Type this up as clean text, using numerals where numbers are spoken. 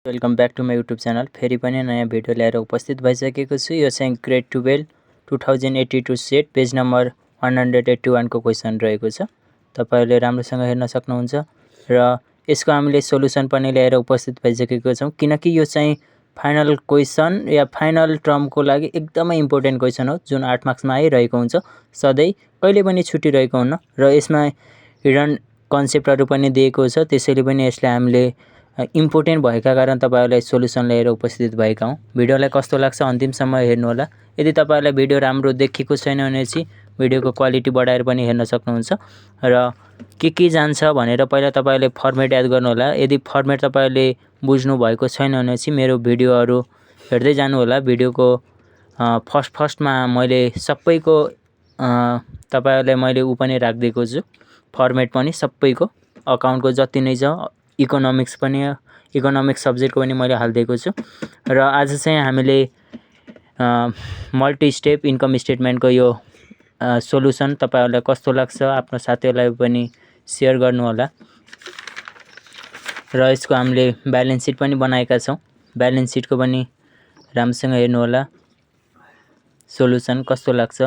Welcome back to my YouTube channel. फेरि पनि नयाँ भिडियो ल्याएर उपस्थित भइसकेको छु। यो चाहिँ ग्रेड 12 2082 सेट पेज नम्बर 181 को क्वेसन रहेको छ। तपाईहरुले राम्रोसँग हेर्न सक्नुहुन्छ र यसको हामीले सोलुसन पनि ल्याएर उपस्थित भइसकेको छौं, किनकि यो चाहिँ फाइनल क्वेसन या फाइनल टर्मको लागि एकदमै इम्पोर्टेन्ट क्वेसन हो, जुन 8 मार्क्समा आइरहेको हुन्छ। सधैं कहिले पनि छुटिरहेको हुन्न र यसमा हिडन कन्सेप्टहरु पनि दिएको छ, त्यसैले पनि यसलाई हामीले इम्पोर्टेन्ट भएका कारण तपाईहरुलाई सोलुसन लिएर उपस्थित भएका हौं। भिडियोलाई कस्तो लाग्छ अन्तिमसम्म हेर्नु होला। यदि तपाईहरुलाई भिडियो राम्रो देखेको छैन भने चाहिँ भिडियोको क्वालिटी बढाएर पनि हेर्न सक्नुहुन्छ र के जान्छ भनेर पहिला तपाईहरुले फर्मेट याद गर्नु होला। यदि फर्मेट तपाईहरुले बुझ्नु भएको छैन भने चाहिँ मेरो भिडियोहरु हेर्दै जानु होला। भिडियोको फर्स्टमा मैले सबैको तपाईहरुलाई मैले पनि राख्दिएको छु, फर्मेट पनि सबैको, अकाउन्टको जति नै छ, इकोनोमिक्स पनि, इकोनोमिक्स सब्जेक्टको पनि मैले हाल्दिएको छु। र आज चाहिँ हामीले मल्टी स्टेप इन्कम स्टेटमेन्टको यो सोलुसन तपाईहरुलाई कस्तो लाग्छ आफ्नो साथीहरुलाई पनि शेयर गर्नु होला। र यसको हामीले ब्यालेन्स सिट पनि बनाएका छौं, ब्यालेन्स सिटको पनि राम्रोसँग हेर्नु होला। सोलुसन कस्तो लाग्छ